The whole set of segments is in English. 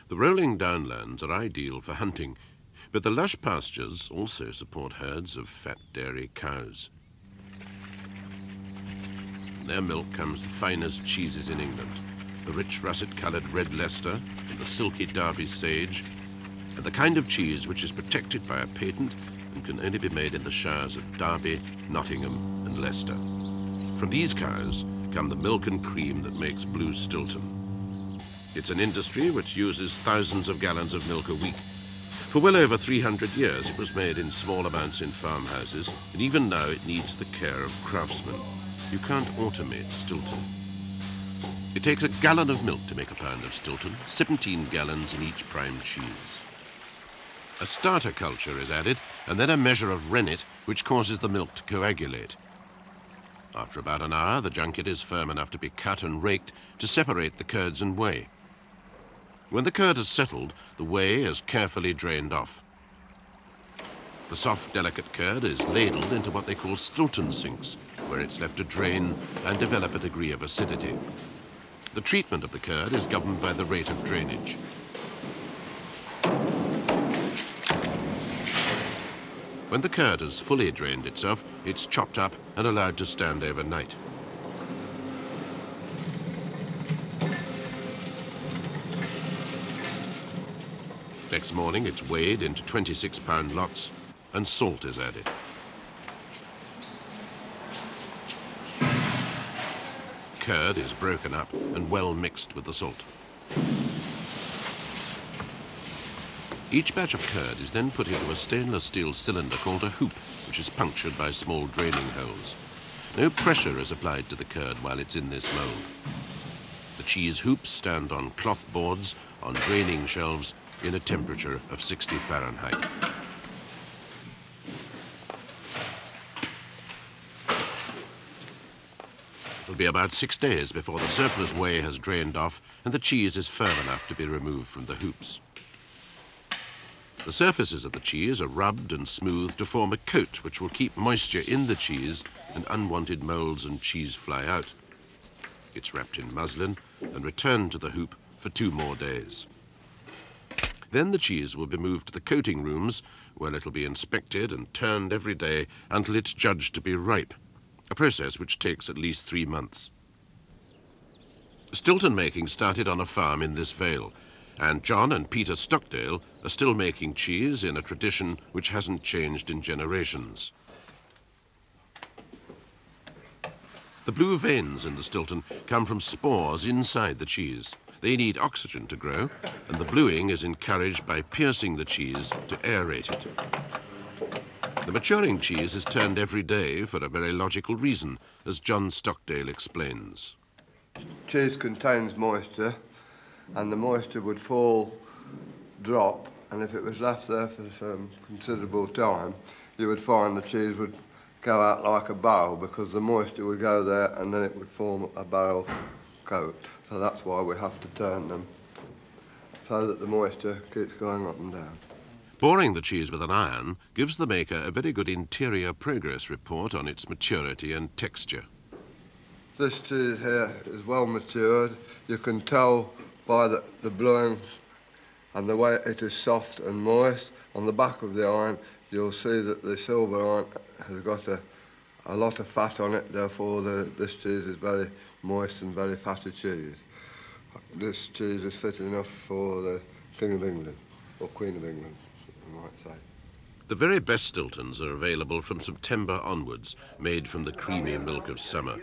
The rolling downlands are ideal for hunting, but the lush pastures also support herds of fat dairy cows. From their milk comes the finest cheeses in England, the rich russet-coloured red Leicester and the silky Derby sage, and the kind of cheese which is protected by a patent and can only be made in the shires of Derby, Nottingham and Leicester. From these cows come the milk and cream that makes blue Stilton. It's an industry which uses thousands of gallons of milk a week. For well over 300 years it was made in small amounts in farmhouses, and even now it needs the care of craftsmen. You can't automate Stilton. It takes a gallon of milk to make a pound of Stilton, 17 gallons in each prime cheese. A starter culture is added, and then a measure of rennet, which causes the milk to coagulate. After about an hour, the junket is firm enough to be cut and raked to separate the curds and whey. When the curd has settled, the whey is carefully drained off. The soft, delicate curd is ladled into what they call Stilton sinks, where it's left to drain and develop a degree of acidity. The treatment of the curd is governed by the rate of drainage. When the curd has fully drained itself, it's chopped up and allowed to stand overnight. Next morning, it's weighed into 26-pound lots, and salt is added. Curd is broken up and well mixed with the salt. Each batch of curd is then put into a stainless steel cylinder called a hoop, which is punctured by small draining holes. No pressure is applied to the curd while it's in this mould. The cheese hoops stand on cloth boards on draining shelves in a temperature of 60 Fahrenheit. It'll be about 6 days before the surplus whey has drained off and the cheese is firm enough to be removed from the hoops. The surfaces of the cheese are rubbed and smoothed to form a coat which will keep moisture in the cheese and unwanted moulds and cheese fly out. It's wrapped in muslin and returned to the hoop for 2 more days. Then the cheese will be moved to the coating rooms, where it'll be inspected and turned every day until it's judged to be ripe, a process which takes at least 3 months. Stilton making started on a farm in this vale, and John and Peter Stockdale are still making cheese in a tradition which hasn't changed in generations. The blue veins in the Stilton come from spores inside the cheese. They need oxygen to grow, and the bluing is encouraged by piercing the cheese to aerate it. The maturing cheese is turned every day for a very logical reason, as John Stockdale explains. Cheese contains moisture, and the moisture would fall, drop, and if it was left there for some considerable time, you would find the cheese would go out like a barrel because the moisture would go there and then it would form a barrel coat. So that's why we have to turn them, so that the moisture keeps going up and down. Boring the cheese with an iron gives the maker a very good interior progress report on its maturity and texture. This cheese here is well matured. You can tell by the bluing and the way it is soft and moist. On the back of the iron, you'll see that the silver iron has got a lot of fat on it, therefore this cheese is very moist and very fatty cheese. This cheese is fit enough for the King of England, or Queen of England, you might say. The very best Stiltons are available from September onwards, made from the creamy milk of summer.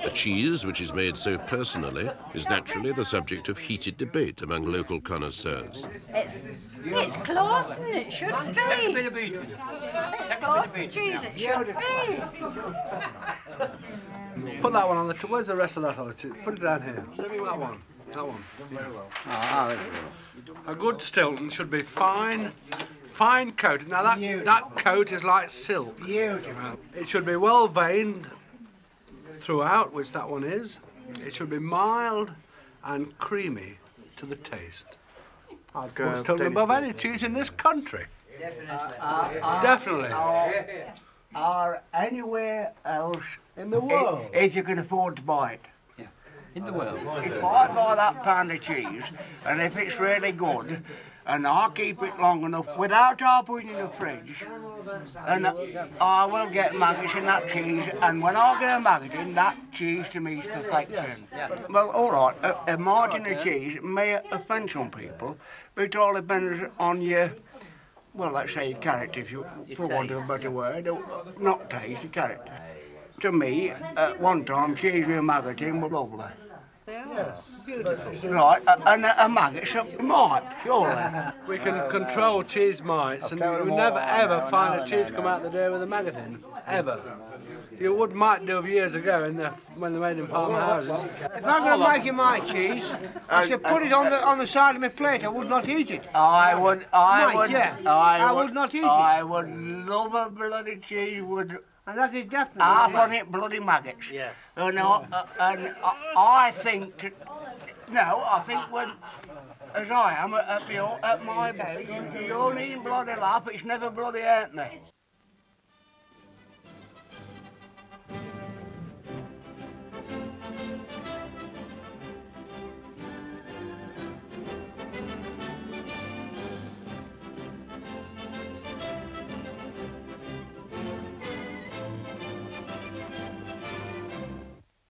A cheese which is made so personally is naturally the subject of heated debate among local connoisseurs. It's class, and it should be. It's class and cheese, it should be. Put that one on the... Where's the rest of that on the cheese? Put it down here. That one. That one. Very well. A good Stilton should be fine coated. Now that coat is like silk. Beautiful. It should be well veined throughout, which that one is. It should be mild and creamy to the taste. It's totally above any cheese in this country. Definitely. Or anywhere else in the world, if you can afford to buy it. in the world. If I buy that pound of cheese, and if it's really good, and I keep it long enough without I putting it in the fridge, and I will get maggots in that cheese, and when I get a maggot in, that cheese to me is perfection. Well, all right, a margin of cheese may offend some people, but it all depends on your, well, let's say your character, if you, for want of a better word, not taste, your character. To me, at one time, cheese with a maggot in was lovely. Yes, beautiful. Right, and a maggot's a mite, surely. We can control cheese mites, and you never ever find a cheese come out the door with a maggot in, ever. You might do years ago when they made in farmhouses. If I'm going to make you my cheese, I should put it on the side of my plate. I would not eat it. I would not eat it. I would love a bloody cheese with And that is definitely half on it bloody maggots. Yes. And I think, I think when, as I am at my age, you don't need bloody laugh, it's never bloody hurt me.